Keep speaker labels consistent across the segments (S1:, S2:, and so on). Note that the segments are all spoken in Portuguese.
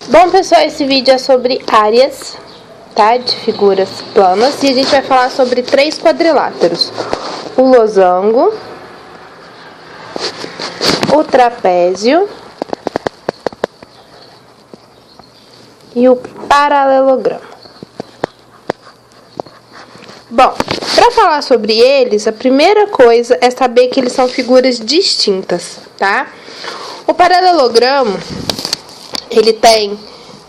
S1: Bom, pessoal, esse vídeo é sobre áreas, tá? De figuras planas. E a gente vai falar sobre 3 quadriláteros. O losango, o trapézio e o paralelogramo. Bom, para falar sobre eles, a primeira coisa é saber que eles são figuras distintas, tá? O paralelogramo, ele tem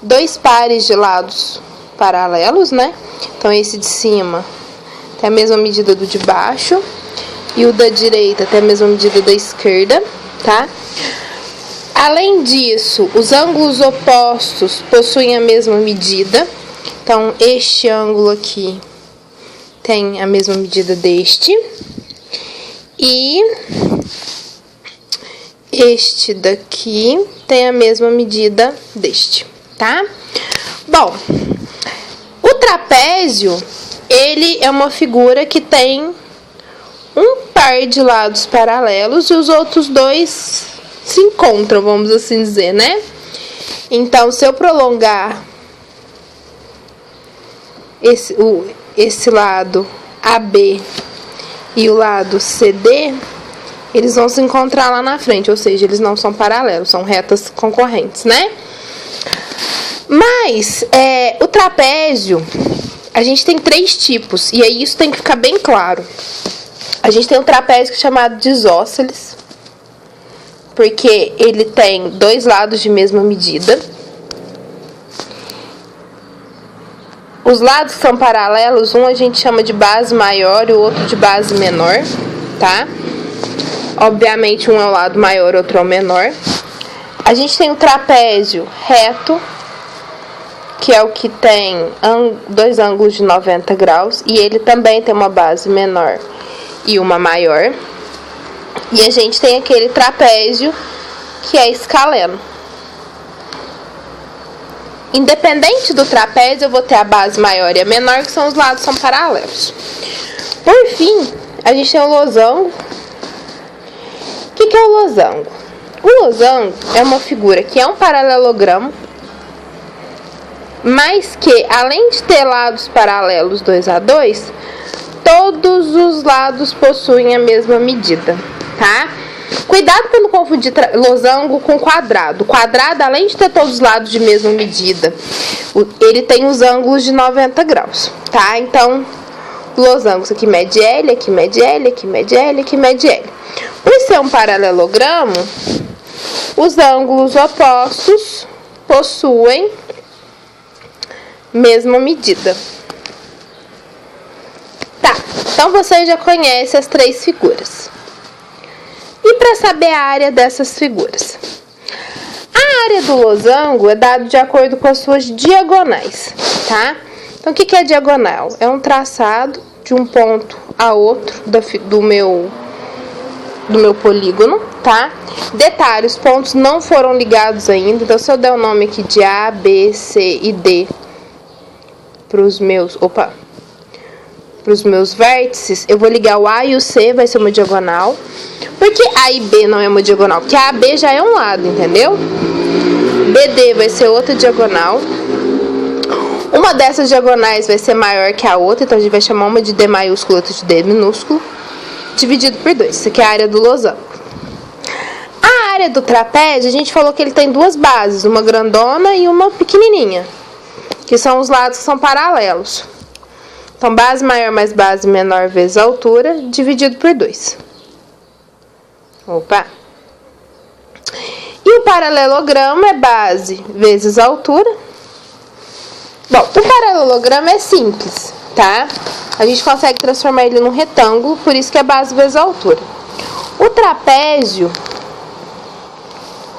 S1: 2 pares de lados paralelos, né? Então, esse de cima tem a mesma medida do de baixo e o da direita tem a mesma medida da esquerda, tá? Além disso, os ângulos opostos possuem a mesma medida. Então, este ângulo aqui tem a mesma medida deste. E este daqui tem a mesma medida deste, tá? Bom, o trapézio, ele é uma figura que tem um par de lados paralelos e os outros 2 se encontram, vamos assim dizer, né? Então, se eu prolongar esse lado AB e o lado CD, eles vão se encontrar lá na frente, ou seja, eles não são paralelos, são retas concorrentes, né? Mas, o trapézio, a gente tem 3 tipos, e aí isso tem que ficar bem claro. A gente tem um trapézio chamado de isósceles, porque ele tem 2 lados de mesma medida. Os lados que são paralelos, um a gente chama de base maior e o outro de base menor, tá? Obviamente, um é o lado maior, outro é o menor. A gente tem o trapézio reto, que é o que tem 2 ângulos de 90 graus, e ele também tem uma base menor e uma maior. E a gente tem aquele trapézio que é escaleno. Independente do trapézio, eu vou ter a base maior e a menor, que são os lados são paralelos. Por fim, a gente tem o losango. O que é o losango? O losango é uma figura que é um paralelogramo, mas que, além de ter lados paralelos 2 a 2, todos os lados possuem a mesma medida, tá? Cuidado para não confundir losango com quadrado. O quadrado, além de ter todos os lados de mesma medida, ele tem os ângulos de 90 graus, tá? Então, losango, isso aqui mede L, aqui mede L, aqui mede L, aqui mede L. Por ser um paralelogramo, os ângulos opostos possuem mesma medida. Tá, então você já conhece as 3 figuras. E para saber a área dessas figuras? A área do losango é dada de acordo com as suas diagonais, tá? Então, o que é diagonal? É um traçado de um ponto a outro do meu polígono, tá? Detalhe, os pontos não foram ligados ainda, então se eu der o nome aqui de A, B, C e D para os meus vértices, eu vou ligar o A e o C, vai ser uma diagonal. Por que A e B não é uma diagonal? Porque A, B já é um lado, entendeu? BD vai ser outra diagonal. Uma dessas diagonais vai ser maior que a outra, então a gente vai chamar uma de D maiúsculo, outra de D minúsculo, dividido por 2. Isso aqui é a área do losango. A área do trapézio, a gente falou que ele tem 2 bases, uma grandona e uma pequenininha, que são os lados que são paralelos. Então, base maior mais base menor vezes a altura, dividido por 2. Opa! E o paralelogramo é base vezes a altura. Bom, o paralelogramo é simples, tá? A gente consegue transformar ele num retângulo, por isso que é base vezes a altura. O trapézio,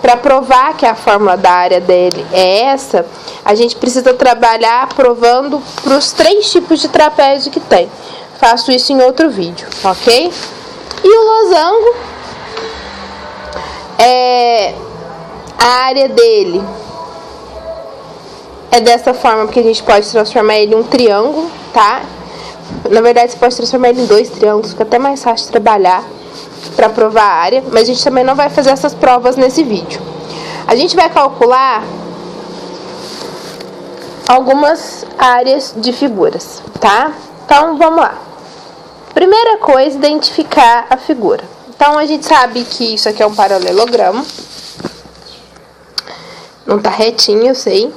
S1: para provar que a fórmula da área dele é essa, a gente precisa trabalhar provando para os 3 tipos de trapézio que tem. Faço isso em outro vídeo, ok? E o losango, a área dele é dessa forma, porque a gente pode transformar ele em um triângulo, tá? Na verdade, você pode transformar ele em 2 triângulos, fica até mais fácil de trabalhar para provar a área, mas a gente também não vai fazer essas provas nesse vídeo. A gente vai calcular algumas áreas de figuras, tá? Então, vamos lá. Primeira coisa, identificar a figura. Então, a gente sabe que isso aqui é um paralelogramo. Não tá retinho, eu sei.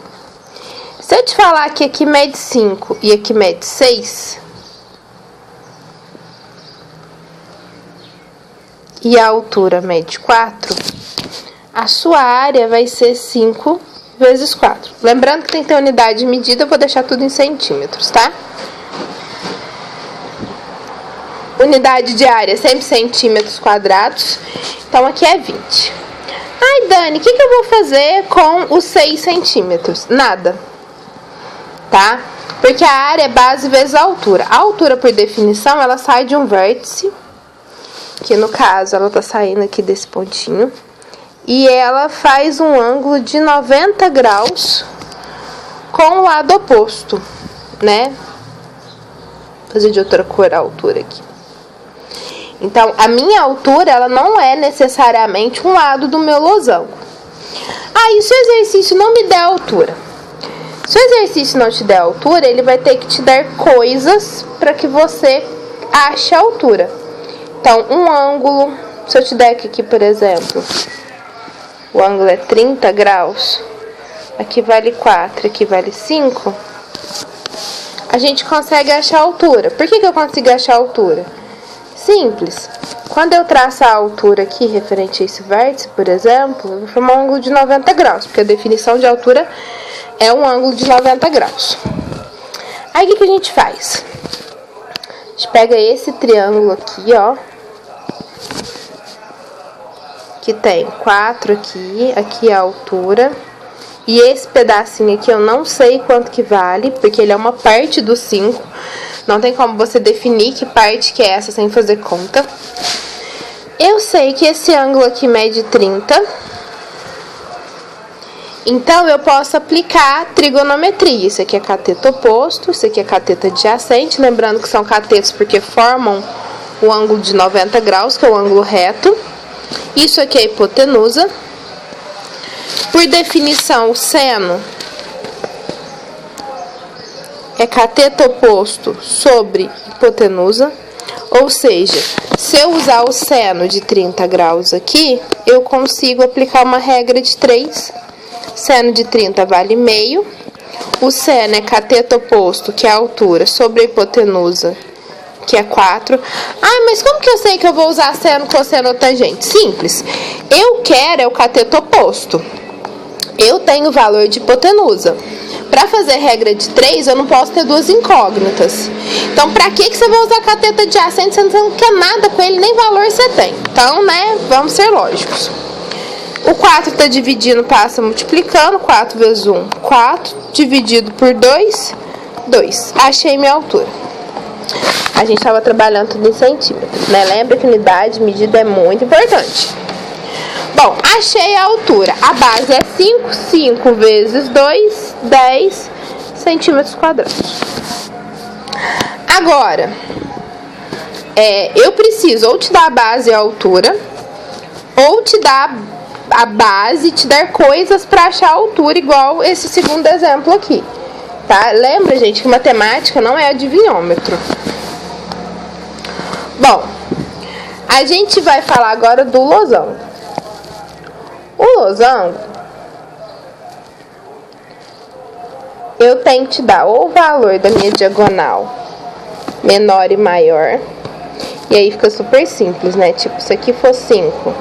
S1: Se eu te falar que aqui mede 5 e aqui mede 6, e a altura mede 4, a sua área vai ser 5 vezes 4. Lembrando que tem que ter unidade de medida, eu vou deixar tudo em centímetros, tá? Unidade de área, sempre centímetros quadrados. Então, aqui é 20. Ai, Dani, o que eu vou fazer com os 6 centímetros? Nada, tá? Porque a área é base vezes a altura. A altura, por definição, ela sai de um vértice, que no caso, ela tá saindo aqui desse pontinho. E ela faz um ângulo de 90 graus com o lado oposto, né? Vou fazer de outra cor a altura aqui. Então, a minha altura, ela não é necessariamente um lado do meu losango. E se o exercício não me der altura? Se o exercício não te der altura, ele vai ter que te dar coisas para que você ache a altura. Então, um ângulo, se eu te der aqui, por exemplo, o ângulo é 30 graus, aqui vale 4, aqui vale 5, a gente consegue achar a altura. Por que eu consigo achar a altura? Simples. Quando eu traço a altura aqui, referente a esse vértice, por exemplo, eu vou formar um ângulo de 90 graus, porque a definição de altura é um ângulo de 90 graus. Aí, o que a gente faz? A gente pega esse triângulo aqui, ó, que tem 4 aqui, aqui é a altura, e esse pedacinho aqui eu não sei quanto que vale, porque ele é uma parte do 5, não tem como você definir que parte que é essa sem fazer conta. Eu sei que esse ângulo aqui mede 30, então eu posso aplicar trigonometria. Isso aqui é cateto oposto, isso aqui é cateto adjacente, lembrando que são catetos porque formam o ângulo de 90 graus, que é o ângulo reto. Isso aqui é hipotenusa. Por definição, o seno é cateto oposto sobre hipotenusa. Ou seja, se eu usar o seno de 30 graus aqui, eu consigo aplicar uma regra de 3. Seno de 30 vale meio. O seno é cateto oposto, que é a altura, sobre a hipotenusa, que é 4. Mas como que eu sei que eu vou usar seno, cosseno ou tangente? Simples. Eu quero é o cateto oposto. Eu tenho o valor de hipotenusa. Para fazer regra de 3, eu não posso ter duas incógnitas. Então, para que você vai usar cateto adjacente? Você não quer nada com ele, nem valor você tem. Então, né, vamos ser lógicos. O 4 está dividindo, passa multiplicando. 4 vezes 1, 4. Dividido por 2, 2. Achei minha altura. A gente estava trabalhando tudo em centímetros, né? Lembra que unidade de medida é muito importante. Bom, achei a altura. A base é 5. 5 vezes 2, 10 centímetros quadrados. Agora, eu preciso ou te dar a base e a altura, ou te dar a base e te dar coisas para achar a altura, igual esse segundo exemplo aqui. Tá? Lembra, gente, que matemática não é adivinhômetro. Bom, a gente vai falar agora do losango. O losango, eu tenho que te dar ou o valor da minha diagonal menor e maior, e aí fica super simples, né? Tipo, se aqui for 5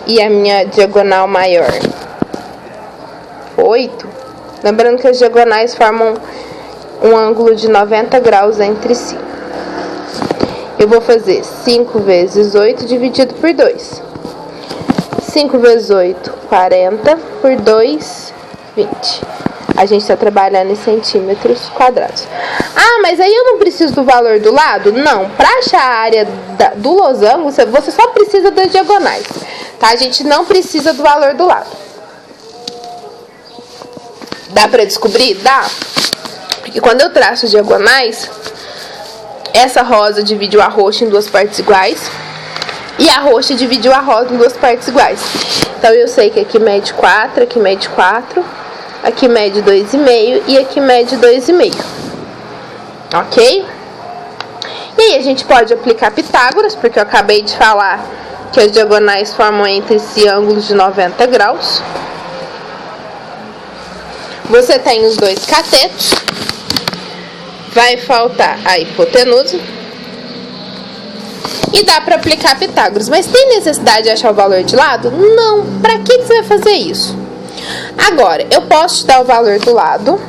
S1: e a minha diagonal maior 8, lembrando que as diagonais formam um ângulo de 90 graus entre si. Eu vou fazer 5 vezes 8 dividido por 2. 5 vezes 8, 40, por 2, 20. A gente está trabalhando em centímetros quadrados. Mas aí eu não preciso do valor do lado? Não. Para achar a área do losango, você só precisa das diagonais. Tá? A gente não precisa do valor do lado. Dá para descobrir? Dá. Porque quando eu traço diagonais, essa rosa dividiu a roxa em duas partes iguais. E a roxa dividiu a rosa em duas partes iguais. Então, eu sei que aqui mede 4, aqui mede 4. Aqui mede 2,5 e aqui mede 2,5. Ok? E aí a gente pode aplicar Pitágoras, porque eu acabei de falar que as diagonais formam entre si ângulos de 90 graus. Você tem os dois catetos. Vai faltar a hipotenusa. E dá para aplicar Pitágoras. Mas tem necessidade de achar o valor de lado? Não. Para que você vai fazer isso? Agora, eu posso te dar o valor do lado.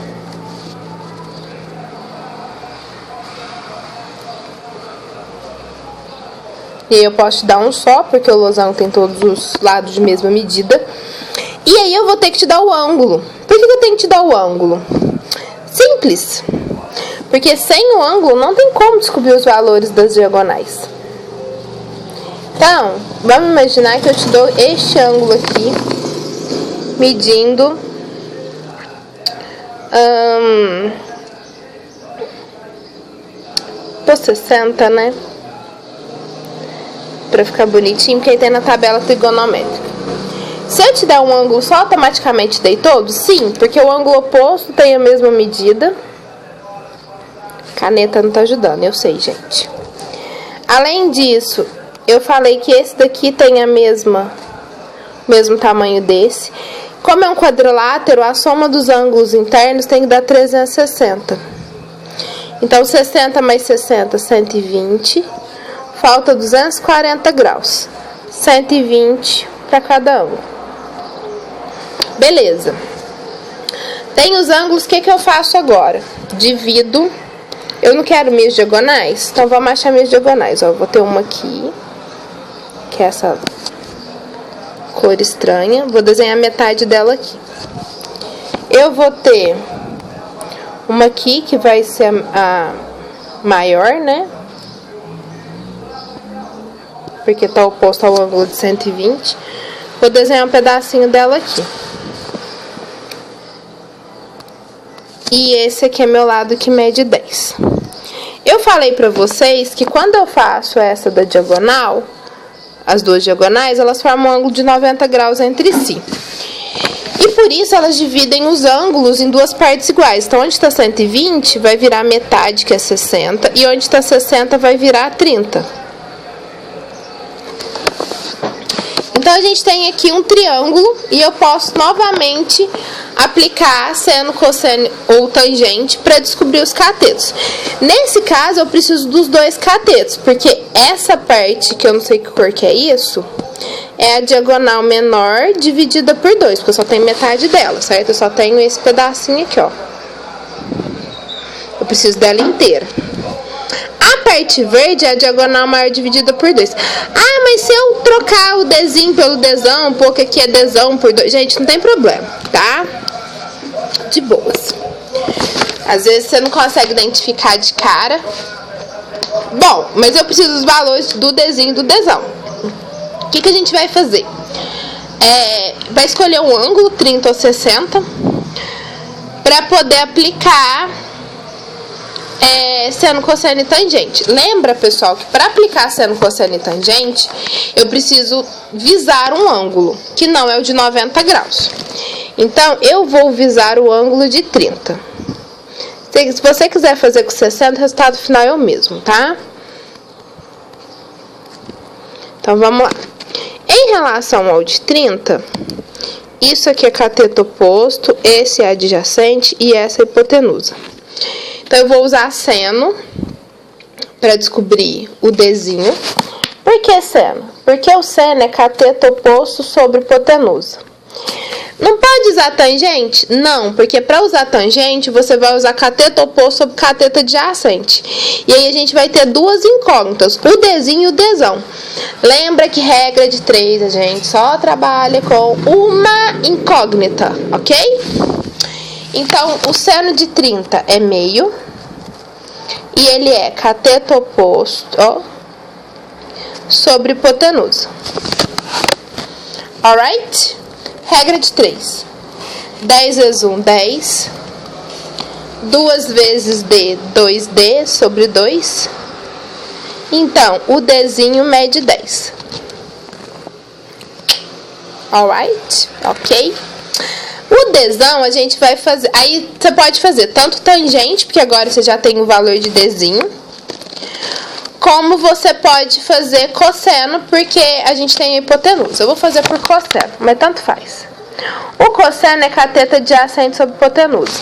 S1: E aí eu posso te dar um só, porque o losango tem todos os lados de mesma medida. E aí eu vou ter que te dar o ângulo. Por que eu tenho que te dar o ângulo? Simples. Porque sem o ângulo não tem como descobrir os valores das diagonais. Então, vamos imaginar que eu te dou este ângulo aqui, medindo por 60, né? Pra ficar bonitinho, porque aí tem na tabela trigonométrica. Se eu te der um ângulo só, automaticamente dei todos? Sim, porque o ângulo oposto tem a mesma medida. Caneta não tá ajudando, eu sei, gente. Além disso, eu falei que esse daqui tem a mesmo tamanho desse. Como é um quadrilátero, a soma dos ângulos internos tem que dar 360. Então, 60 mais 60, 120. Falta 240 graus. 120 para cada ângulo. Beleza. Tem os ângulos, o que eu faço agora? Divido. Eu não quero minhas diagonais, então vamos achar minhas diagonais. Ó, eu vou ter uma aqui, que é essa cor estranha. Vou desenhar metade dela aqui. Eu vou ter uma aqui, que vai ser a maior, né? Porque tá oposto ao ângulo de 120. Vou desenhar um pedacinho dela aqui. E esse aqui é meu lado que mede 10. Eu falei pra vocês que quando eu faço essa da diagonal, as duas diagonais, elas formam um ângulo de 90 graus entre si. E por isso elas dividem os ângulos em duas partes iguais. Então, onde está 120 vai virar metade, que é 60. E onde está 60 vai virar 30. Então, a gente tem aqui um triângulo e eu posso novamente aplicar seno, cosseno ou tangente para descobrir os catetos. Nesse caso, eu preciso dos dois catetos, porque essa parte, que eu não sei que cor que é isso, é a diagonal menor dividida por 2, porque eu só tenho metade dela, certo? Eu só tenho esse pedacinho aqui, ó. Eu preciso dela inteira. A parte verde é a diagonal maior dividida por 2. Ah, mas se eu trocar o desinho pelo desão, pôr que aqui é desão por 2, gente, não tem problema, tá? De boas. Às vezes você não consegue identificar de cara. Bom, mas eu preciso dos valores do desinho e do desão. O que a gente vai fazer? Vai escolher um ângulo, 30 ou 60, para poder aplicar seno, cosseno e tangente. Lembra, pessoal, que para aplicar seno, cosseno e tangente, eu preciso visar um ângulo, que não é o de 90 graus. Então, eu vou visar o ângulo de 30. Se você quiser fazer com 60, o resultado final é o mesmo, tá? Então, vamos lá. Em relação ao de 30, isso aqui é cateto oposto, esse é adjacente e essa é hipotenusa. Então, eu vou usar seno para descobrir o desinho. Por que seno? Porque o seno é cateto oposto sobre hipotenusa. Não pode usar tangente? Não, porque para usar tangente, você vai usar cateto oposto sobre cateto adjacente. E aí a gente vai ter duas incógnitas, o desinho e o desão. Lembra que regra de 3, a gente só trabalha com uma incógnita, ok? Então, o seno de 30 é meio. E ele é cateto oposto, ó, sobre hipotenusa. Alright? Regra de 3. 10 vezes 1, 10. 2 vezes D, 2D sobre 2. Então, o Dzinho mede 10. Alright? Ok? O Dzão a gente vai fazer... Aí você pode fazer tanto tangente, porque agora você já tem o valor de Dzinho. Como você pode fazer cosseno, porque a gente tem a hipotenusa. Eu vou fazer por cosseno, mas tanto faz. O cosseno é cateto adjacente sobre hipotenusa.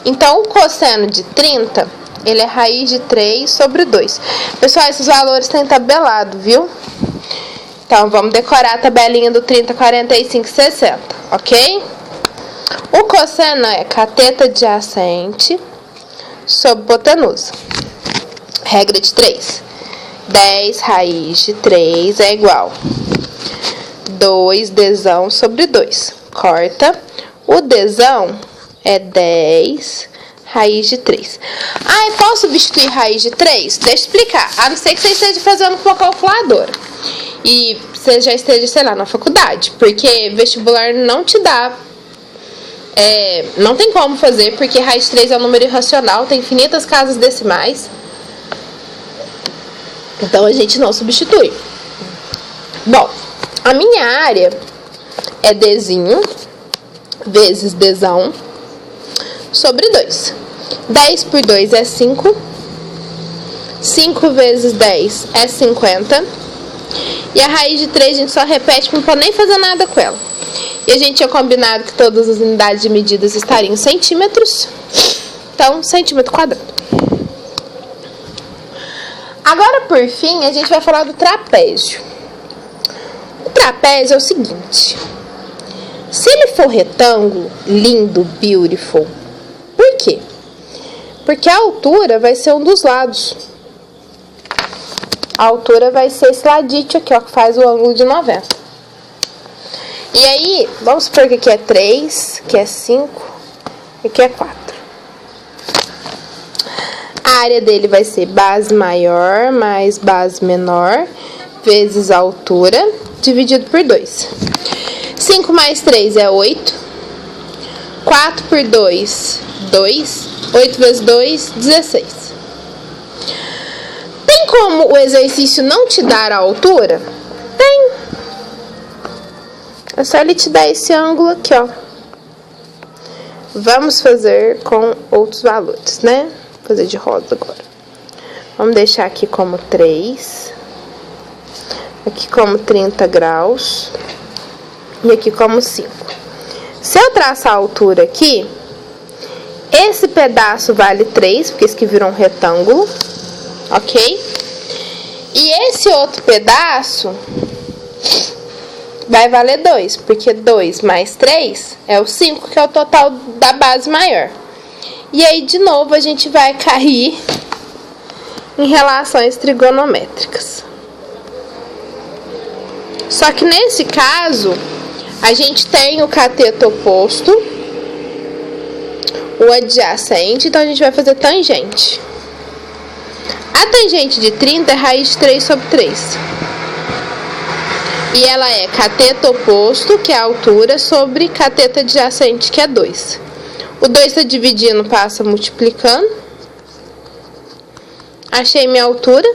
S1: Então, o cosseno de 30, ele é raiz de 3 sobre 2. Pessoal, esses valores têm tabelado, viu? Então, vamos decorar a tabelinha do 30, 45 e 60, ok? O cosseno é cateto adjacente sobre hipotenusa. Regra de 3. 10 raiz de 3 é igual 2 Dzão sobre 2. Corta. O Dzão é 10 raiz de 3. Ah, eu posso substituir raiz de 3? Deixa eu explicar. A não ser que você esteja fazendo com a calculadora. E você já esteja, sei lá, na faculdade. Porque vestibular não te dá... não tem como fazer, porque raiz de 3 é um número irracional. Tem infinitas casas decimais. Então, a gente não substitui. Bom, a minha área é Dzinho vezes Dzão sobre 2. 10 por 2 é 5. 5 vezes 10 é 50. E a raiz de 3 a gente só repete, não pode nem fazer nada com ela. E a gente tinha combinado que todas as unidades de medidas estariam em centímetros. Então, centímetro quadrado. Agora, por fim, a gente vai falar do trapézio. O trapézio é o seguinte. Se ele for retângulo, lindo, beautiful. Por quê? Porque a altura vai ser um dos lados. A altura vai ser esse ladinho aqui, ó, que faz o ângulo de 90. E aí, vamos supor que aqui é 3, que é 5 e aqui é 4. A área dele vai ser base maior mais base menor vezes a altura dividido por 2. 5 mais 3 é 8. 4 por 2, 2. 8 vezes 2, 16. Tem como o exercício não te dar a altura? Tem. É só ele te dar esse ângulo aqui, ó. Vamos fazer com outros valores, né? Vou fazer de rosa agora. Vamos deixar aqui como 3. Aqui como 30 graus. E aqui como 5. Se eu traçar a altura aqui, esse pedaço vale 3, porque esse aqui virou um retângulo. Ok? E esse outro pedaço vai valer 2, porque 2 mais 3 é o 5, que é o total da base maior. E aí, de novo, a gente vai cair em relações trigonométricas. Só que nesse caso, a gente tem o cateto oposto, o adjacente, então a gente vai fazer tangente. A tangente de 30 é raiz de 3 sobre 3. E ela é cateto oposto, que é a altura, sobre cateto adjacente, que é 2. O 2 está dividindo, passa multiplicando. Achei minha altura.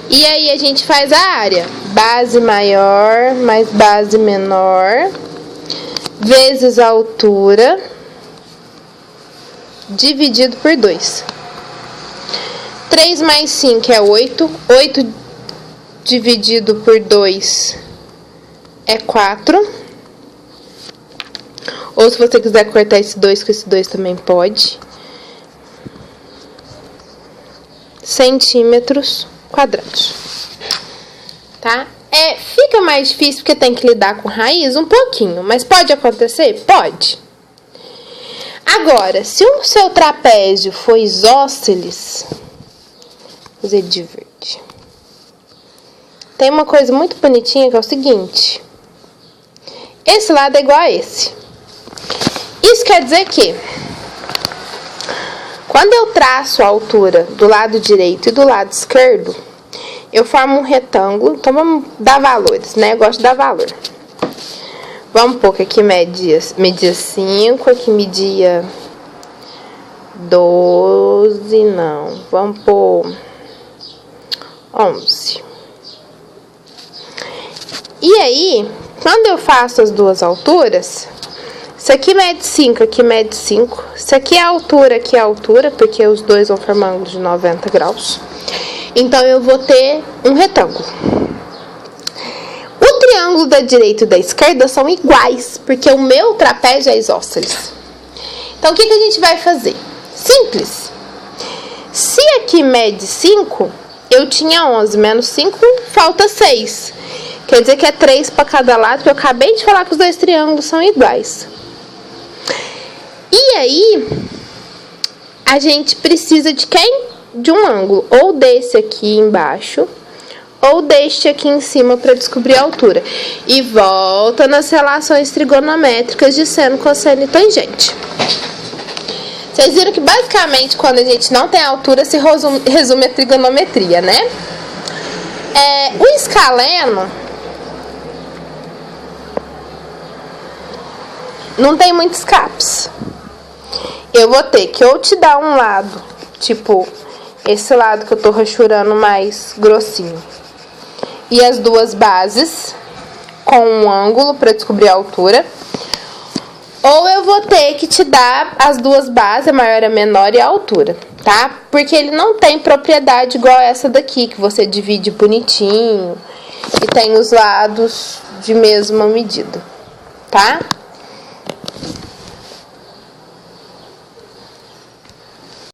S1: E aí a gente faz a área. Base maior mais base menor vezes a altura dividido por 2. 3 mais 5 é 8. 8 dividido por 2 é 4. Ou se você quiser cortar esse 2 com esse 2 também pode. Centímetros quadrados. Tá? Fica mais difícil porque tem que lidar com raiz um pouquinho. Mas pode acontecer? Pode. Agora, se o seu trapézio for isósceles, vou fazer de verde. Tem uma coisa muito bonitinha que é o seguinte. Esse lado é igual a esse. Isso quer dizer que quando eu traço a altura do lado direito e do lado esquerdo, eu formo um retângulo. Então vamos dar valores, né? Eu gosto de dar valor. Vamos pôr que aqui media 5, aqui media 12, não. Vamos pôr 11. E aí, quando eu faço as duas alturas, isso aqui mede 5, aqui mede 5. Isso aqui é a altura, aqui é a altura, porque os dois vão formar ângulo de 90 graus. Então, eu vou ter um retângulo. O triângulo da direita e da esquerda são iguais, porque o meu trapézio é isósceles. Então, o que a gente vai fazer? Simples. Se aqui mede 5, eu tinha 11, menos 5, falta 6. Quer dizer que é 3 para cada lado, porque eu acabei de falar que os dois triângulos são iguais. E aí, a gente precisa de quem? De um ângulo, ou desse aqui embaixo, ou deste aqui em cima para descobrir a altura. E volta nas relações trigonométricas de seno, cosseno e tangente. Vocês viram que basicamente quando a gente não tem altura se resume a trigonometria, né? O escaleno não tem muitos caps. Eu vou ter que ou te dar um lado, tipo esse lado que eu tô rachurando mais grossinho, e as duas bases com um ângulo para descobrir a altura, ou eu vou ter que te dar as duas bases, a maior, a menor e a altura, tá? Porque ele não tem propriedade igual essa daqui, que você divide bonitinho e tem os lados de mesma medida, tá?